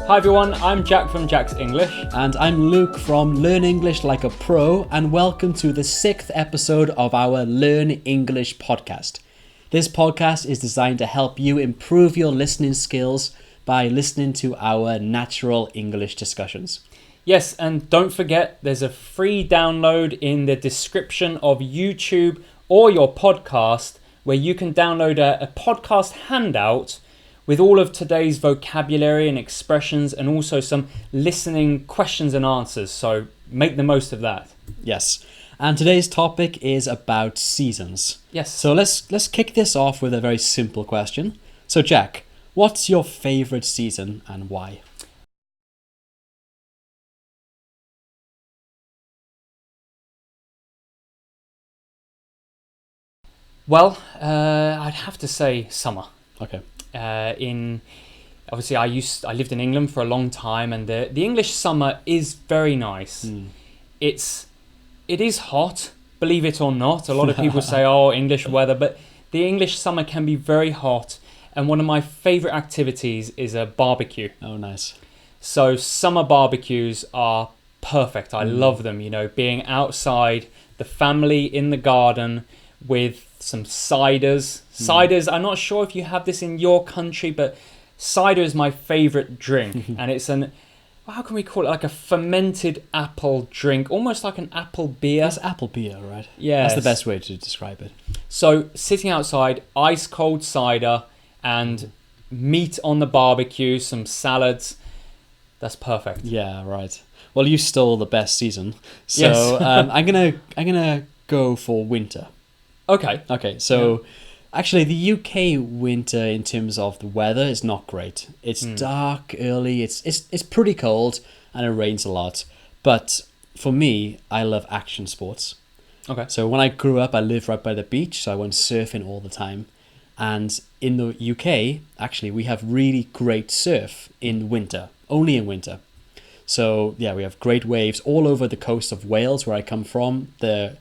Hi everyone, I'm Jack from Jack's English. And I'm Luke from Learn English Like a Pro, and welcome to the 6th episode of our Learn English podcast. This podcast is designed to help you improve your listening skills by listening to our natural English discussions. Yes, and don't forget there's a free download in the description of YouTube or your podcast where you can download a podcast handout with all of today's vocabulary and expressions and also some listening questions and answers. So make the most of that. Yes. And today's topic is about seasons. Yes. So let's kick this off with a very simple question. So Jack, what's your favorite season and why? Well, I'd have to say summer. Okay. Obviously I lived in England for a long time, and the English summer is very nice. It is hot, believe it or not. A lot of people say, oh, English weather, but the English summer can be very hot, and one of my favorite activities is a barbecue. Oh, nice. So summer barbecues are perfect. I love them, being outside, the family in the garden with some ciders. Ciders, I'm not sure if you have this in your country, but cider is my favorite drink. And it's how can we call it? Like a fermented apple drink, almost like an apple beer. It's apple beer, right? Yeah. That's the best way to describe it. So sitting outside, ice cold cider and meat on the barbecue, some salads. That's perfect. Yeah, right. Well, you stole the best season. So Yes. I'm gonna go for winter. Okay. So actually the UK winter in terms of the weather is not great. It's dark early, it's pretty cold, and it rains a lot. But for me, I love action sports. Okay. So when I grew up, I lived right by the beach, so I went surfing all the time. And in the UK, actually, we have really great surf in winter, only in winter. So yeah, we have great waves all over the coast of Wales, where I come from. The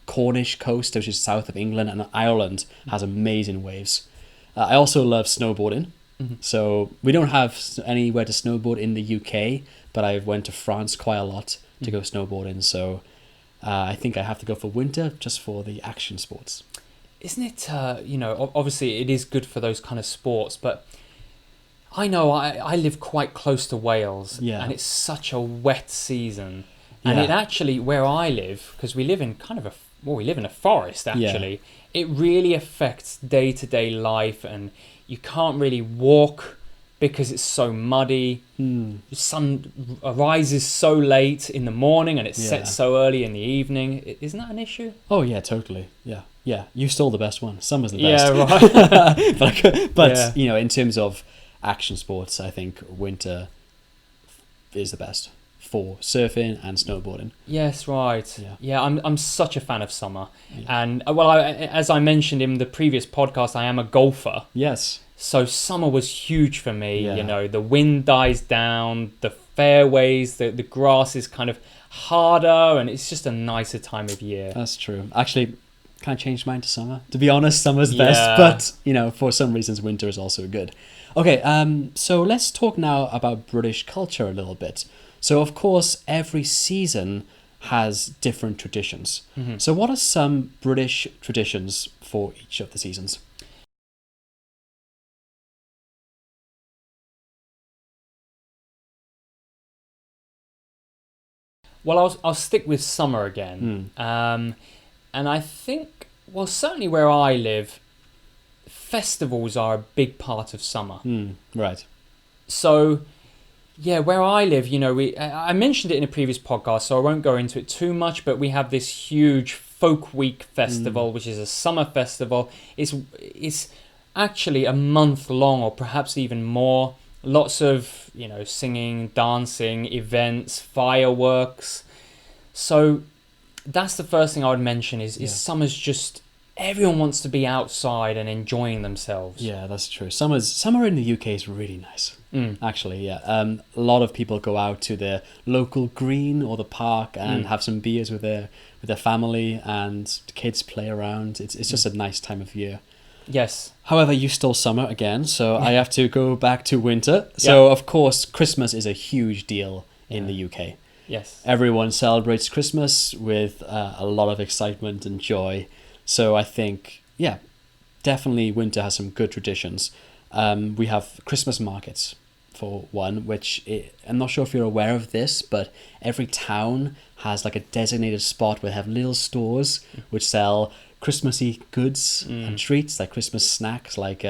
Cornish coast, which is south of England, and Ireland has amazing waves. I also love snowboarding. So we don't have anywhere to snowboard in the UK, but I went to France quite a lot to go snowboarding. So I think I have to go for winter just for the action sports. Isn't it, obviously it is good for those kind of sports, but I know I live quite close to Wales, and it's such a wet season. And it actually, where I live, because we live in we live in a forest actually, it really affects day-to-day life, and you can't really walk because it's so muddy. The sun rises so late in the morning and it sets so early in the evening. Isn't that an issue? Oh yeah, totally. Yeah. You stole the best one. Summer's the best. Yeah, right. but in terms of action sports, I think winter is the best for surfing and snowboarding. Yes, right. Yeah, I'm such a fan of summer. Yeah. And as I mentioned in the previous podcast, I am a golfer. Yes. So summer was huge for me. Yeah. The wind dies down, the fairways, the grass is kind of harder, and it's just a nicer time of year. That's true. Actually, kind of changed mine to summer. To be honest, summer's best, but for some reasons winter is also good. Okay, so let's talk now about British culture a little bit. So of course, every season has different traditions. So what are some British traditions for each of the seasons? Well, I'll stick with summer again. And I think, certainly where I live, festivals are a big part of summer. Right. So, yeah, where I live, I mentioned it in a previous podcast, so I won't go into it too much, but we have this huge Folk Week festival, which is a summer festival. It's actually a month long, or perhaps even more. Lots of, singing, dancing, events, fireworks. So that's the first thing I would mention is summer's just, everyone wants to be outside and enjoying themselves. Yeah, that's true. Summer in the UK is really nice. Actually, yeah. A lot of people go out to their local green or the park and have some beers with their family, and the kids play around. It's just a nice time of year. Yes. However, you stole summer again, so I have to go back to winter. So, of course, Christmas is a huge deal in the UK. Yes. Everyone celebrates Christmas with a lot of excitement and joy. So I think, yeah, definitely winter has some good traditions. We have Christmas markets, for one, I'm not sure if you're aware of this, but every town has like a designated spot where they have little stores which sell Christmassy goods and treats, like Christmas snacks, like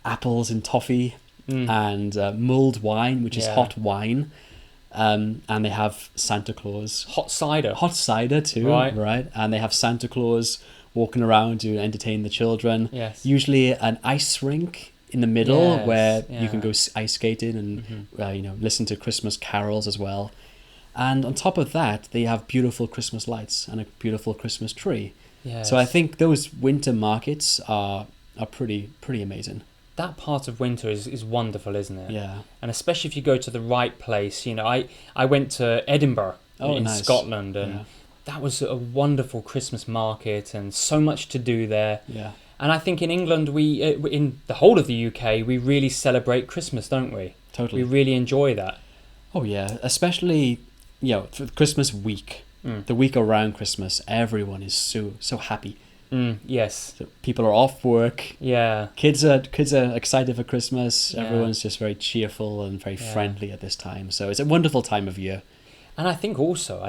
apples and toffee and mulled wine, which is hot wine. And they have Santa Claus. Hot cider. Hot cider too, right? And they have Santa Claus walking around to entertain the children. Yes. Usually an ice rink in the middle where you can go ice skating and listen to Christmas carols as well. And on top of that, they have beautiful Christmas lights and a beautiful Christmas tree. Yes. So I think those winter markets are pretty amazing. That part of winter is wonderful, isn't it? Yeah. And especially if you go to the right place. I went to Edinburgh in Scotland, and that was a wonderful Christmas market and so much to do there. Yeah. And I think in England, in the whole of the UK, we really celebrate Christmas, don't we? Totally. We really enjoy that. Oh, yeah. Especially, for Christmas week, the week around Christmas, everyone is so happy. Yes. So people are off work. Yeah. Kids are excited for Christmas. Yeah. Everyone's just very cheerful and very friendly at this time. So it's a wonderful time of year. And I think also,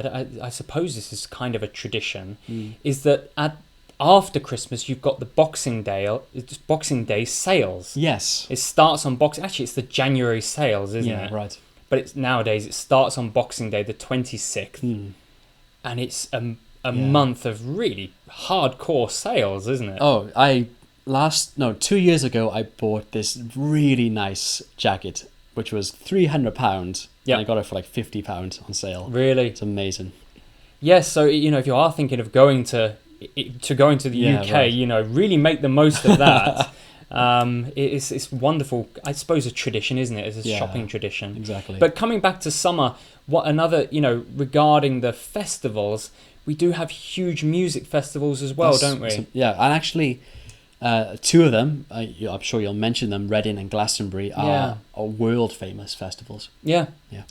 I suppose this is kind of a tradition, is that after Christmas you've got the Boxing Day sales. Yes. It starts on Actually, it's the January sales, isn't it? Yeah, right. But nowadays it starts on Boxing Day, the 26th, and it's a month of really hardcore sales, isn't it? Oh, 2 years ago I bought this really nice jacket, which was £300. Yeah, I got it for like £50 on sale. Really? It's amazing. Yes, so if you are thinking of going to the UK, right. Really make the most of that. It's wonderful. I suppose a tradition, isn't it? It's a shopping tradition. Exactly. But coming back to summer, what another regarding the festivals, we do have huge music festivals as well, don't we? Yeah, and actually, two of them, I'm sure you'll mention them, Reading and Glastonbury, are world famous festivals. Yeah. Yeah.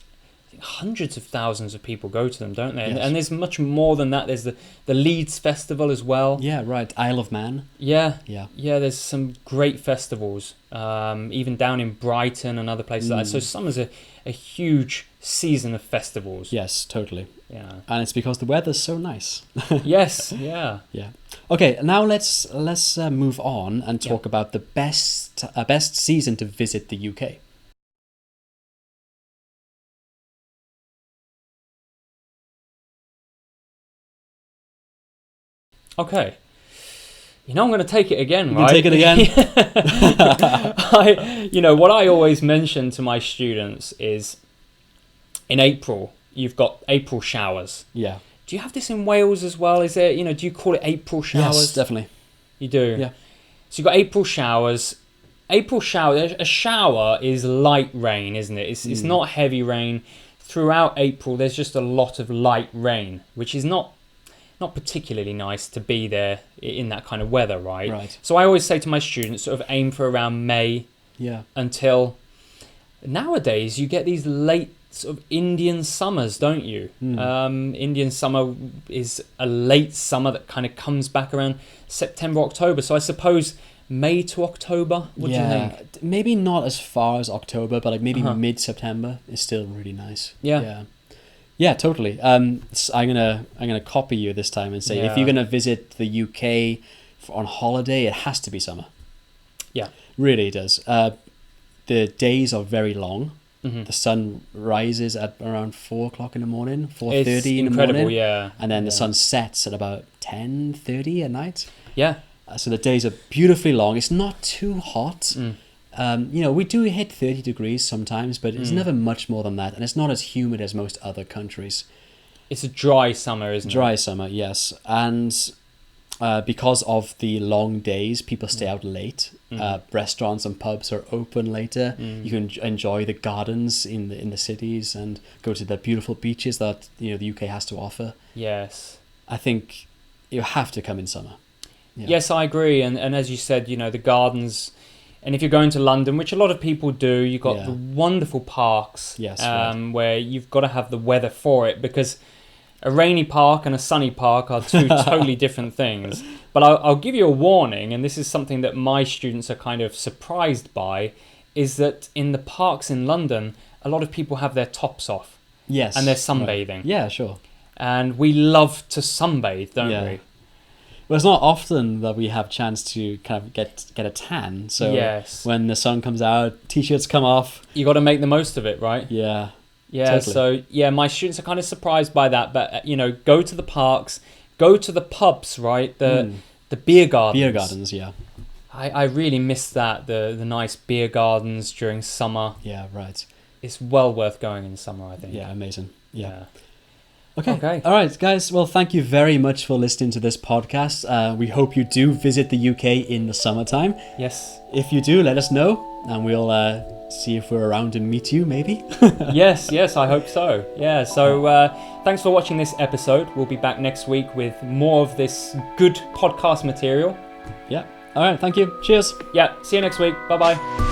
Hundreds of thousands of people go to them, don't they? Yes. And there's much more than that. There's the Leeds Festival as well. Yeah, right. Isle of Man. Yeah. There's some great festivals, even down in Brighton and other places like that. So summer's a huge season of festivals. Yes, totally. Yeah. And it's because the weather's so nice. Yes. Yeah. Yeah. Okay. Now let's move on and talk about the best season to visit the UK. Okay. I'm going to take it again, you right? Take it again. What I always mention to my students is in April, you've got April showers. Yeah. Do you have this in Wales as well? Is there, do you call it April showers? Yes, definitely. You do? Yeah. So you've got April showers. A shower is light rain, isn't it? It's not heavy rain. Throughout April, there's just a lot of light rain, which is not particularly nice to be there in that kind of weather, right? Right. So I always say to my students, sort of aim for around May until nowadays you get these late sort of Indian summers, don't you? Indian summer is a late summer that kind of comes back around September, October. So I suppose May to October, what do you think? Maybe not as far as October, but like maybe mid-September is still really nice. Yeah, totally. I'm gonna copy you this time and say if you're gonna visit the UK on holiday, it has to be summer. Yeah, really it does. The days are very long. The sun rises at around 4 o'clock in the morning, 4:30 in the morning. Yeah, and then the sun sets at about 10:30 at night. Yeah. So the days are beautifully long. It's not too hot. We do hit 30 degrees sometimes, but it's never much more than that. And it's not as humid as most other countries. It's a dry summer, isn't it? Dry summer, yes. And because of the long days, people stay out late. Restaurants and pubs are open later. You can enjoy the gardens in the cities and go to the beautiful beaches that the UK has to offer. Yes. I think you have to come in summer. Yes, I agree. And as you said, the gardens. And if you're going to London, which a lot of people do, you've got the wonderful parks. Yes, where you've got to have the weather for it, because a rainy park and a sunny park are two totally different things. But I'll give you a warning, and this is something that my students are kind of surprised by, is that in the parks in London, a lot of people have their tops off. Yes. And they're sunbathing. Right. Yeah, sure. And we love to sunbathe, don't we? Well, it's not often that we have chance to kind of get a tan. So when the sun comes out, t-shirts come off. You got to make the most of it, right? Yeah. Yeah. Totally. So my students are kind of surprised by that, but go to the parks, go to the pubs, right? The beer gardens. Beer gardens, yeah. I really miss that, the nice beer gardens during summer. Yeah, right. It's well worth going in summer, I think. Yeah, amazing. Yeah. Okay. All right, guys. Well, thank you very much for listening to this podcast. We hope you do visit the UK in the summertime. Yes. If you do, let us know, and we'll see if we're around and meet you, maybe. Yes, I hope so. Yeah, so thanks for watching this episode. We'll be back next week with more of this good podcast material. Yeah. All right, thank you. Cheers. Yeah, see you next week. Bye-bye.